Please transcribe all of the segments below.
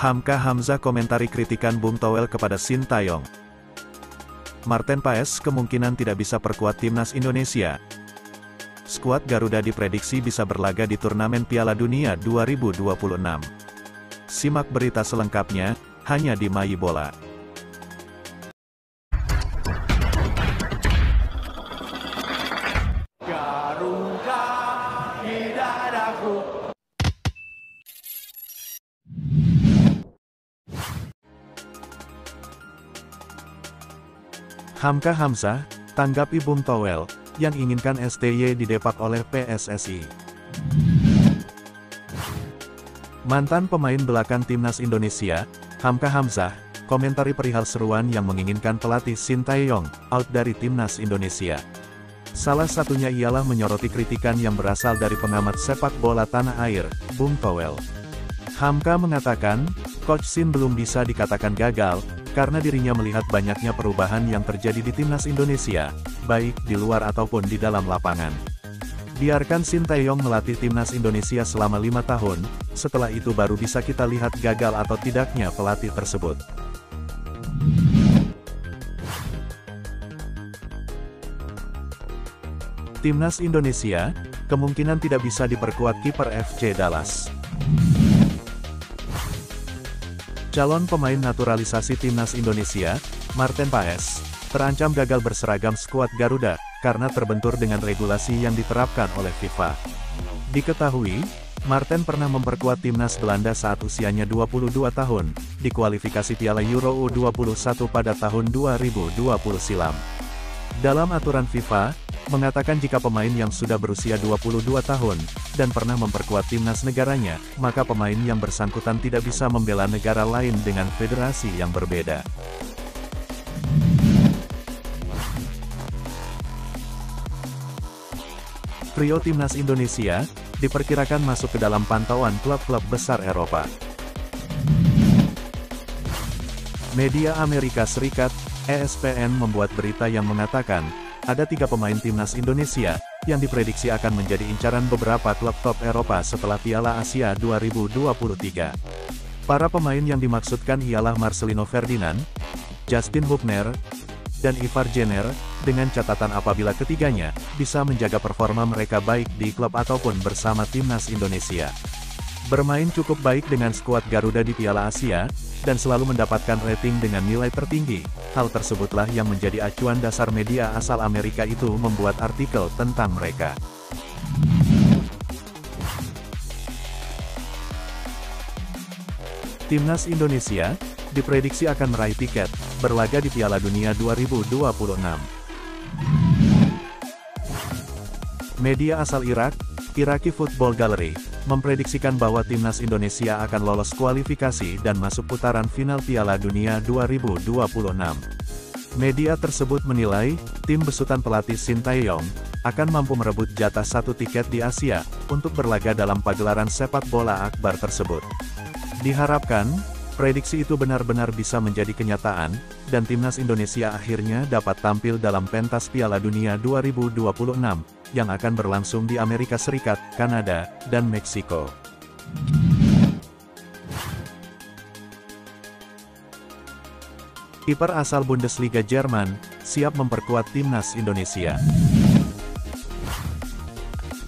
Hamka Hamzah komentari kritikan Bung Toel kepada Sintayong. Marten Paes kemungkinan tidak bisa perkuat timnas Indonesia. Skuad Garuda diprediksi bisa berlaga di turnamen Piala Dunia 2026. Simak berita selengkapnya, hanya di Mayi Bola. Garuda di dadaku. Hamka Hamzah, tanggapi Bung Toel, yang inginkan STY didepak oleh PSSI. Mantan pemain belakang timnas Indonesia, Hamka Hamzah, komentari perihal seruan yang menginginkan pelatih Sintayong out dari timnas Indonesia. Salah satunya ialah menyoroti kritikan yang berasal dari pengamat sepak bola tanah air, Bung Toel. Hamka mengatakan, Coach Sin belum bisa dikatakan gagal, karena dirinya melihat banyaknya perubahan yang terjadi di timnas Indonesia, baik di luar ataupun di dalam lapangan. Biarkan Sintayong melatih timnas Indonesia selama 5 tahun, setelah itu baru bisa kita lihat gagal atau tidaknya pelatih tersebut. Timnas Indonesia, kemungkinan tidak bisa diperkuat kiper FC Dallas. Calon pemain naturalisasi timnas Indonesia, Marten Paes, terancam gagal berseragam skuad Garuda, karena terbentur dengan regulasi yang diterapkan oleh FIFA. Diketahui, Marten pernah memperkuat timnas Belanda saat usianya 22 tahun, di kualifikasi Piala Euro U21 pada tahun 2020 silam. Dalam aturan FIFA, mengatakan jika pemain yang sudah berusia 22 tahun, dan pernah memperkuat timnas negaranya, maka pemain yang bersangkutan tidak bisa membela negara lain dengan federasi yang berbeda. Trio timnas Indonesia, diperkirakan masuk ke dalam pantauan klub-klub besar Eropa. Media Amerika Serikat, ESPN membuat berita yang mengatakan, ada 3 pemain timnas Indonesia, yang diprediksi akan menjadi incaran beberapa klub top Eropa setelah Piala Asia 2023. Para pemain yang dimaksudkan ialah Marcelino Ferdinand, Justin Hubner, dan Ivar Jenner, dengan catatan apabila ketiganya, bisa menjaga performa mereka baik di klub ataupun bersama timnas Indonesia. Bermain cukup baik dengan skuad Garuda di Piala Asia, dan selalu mendapatkan rating dengan nilai tertinggi. Hal tersebutlah yang menjadi acuan dasar media asal Amerika itu membuat artikel tentang mereka. Timnas Indonesia, diprediksi akan meraih tiket, berlaga di Piala Dunia 2026. Media asal Irak, Iraqi Football Gallery, memprediksikan bahwa timnas Indonesia akan lolos kualifikasi dan masuk putaran final Piala Dunia 2026. Media tersebut menilai, tim besutan pelatih Sintayong, akan mampu merebut jatah 1 tiket di Asia, untuk berlaga dalam pagelaran sepak bola akbar tersebut. Diharapkan, prediksi itu benar-benar bisa menjadi kenyataan, dan timnas Indonesia akhirnya dapat tampil dalam pentas Piala Dunia 2026, yang akan berlangsung di Amerika Serikat, Kanada, dan Meksiko. Kiper asal Bundesliga Jerman, siap memperkuat timnas Indonesia.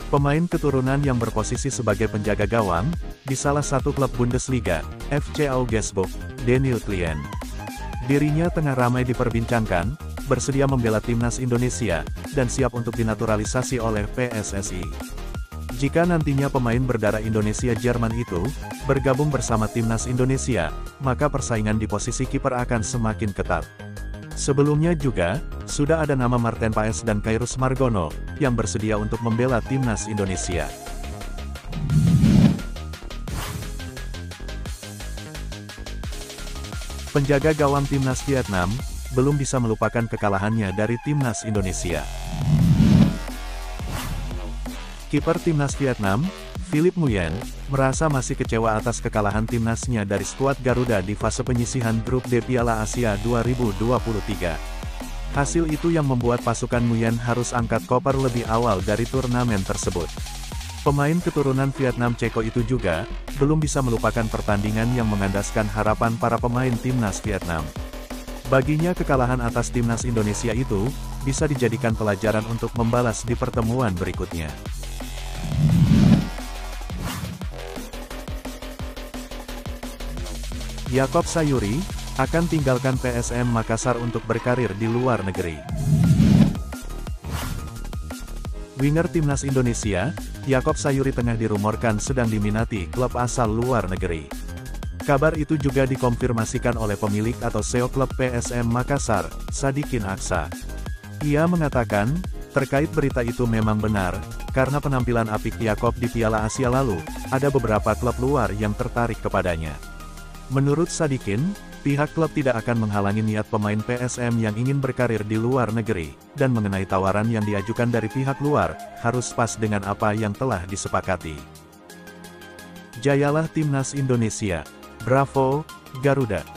Pemain keturunan yang berposisi sebagai penjaga gawang, di salah satu klub Bundesliga, FC Augsburg, Daniel Klien. Dirinya tengah ramai diperbincangkan, bersedia membela timnas Indonesia, dan siap untuk dinaturalisasi oleh PSSI. Jika nantinya pemain berdarah Indonesia-Jerman itu, bergabung bersama timnas Indonesia, maka persaingan di posisi kiper akan semakin ketat. Sebelumnya juga, sudah ada nama Marten Paes dan Khairus Margono, yang bersedia untuk membela timnas Indonesia. Penjaga gawang timnas Vietnam, belum bisa melupakan kekalahannya dari timnas Indonesia. Kiper timnas Vietnam, Philip Nguyen, merasa masih kecewa atas kekalahan timnasnya dari skuad Garuda di fase penyisihan grup D Piala Asia 2023. Hasil itu yang membuat pasukan Nguyen harus angkat koper lebih awal dari turnamen tersebut. Pemain keturunan Vietnam Ceko itu juga belum bisa melupakan pertandingan yang mengandaskan harapan para pemain timnas Vietnam. Baginya kekalahan atas timnas Indonesia itu bisa dijadikan pelajaran untuk membalas di pertemuan berikutnya. Yaakob Sayuri akan tinggalkan PSM Makassar untuk berkarir di luar negeri. Winger timnas Indonesia, Yaakob Sayuri tengah dirumorkan sedang diminati klub asal luar negeri. Kabar itu juga dikonfirmasikan oleh pemilik atau CEO klub PSM Makassar, Sadikin Aksa. Ia mengatakan, terkait berita itu memang benar, karena penampilan apik Yaakob di Piala Asia lalu, ada beberapa klub luar yang tertarik kepadanya. Menurut Sadikin, pihak klub tidak akan menghalangi niat pemain PSM yang ingin berkarir di luar negeri, dan mengenai tawaran yang diajukan dari pihak luar, harus pas dengan apa yang telah disepakati. Jayalah Timnas Indonesia. Bravo, Garuda.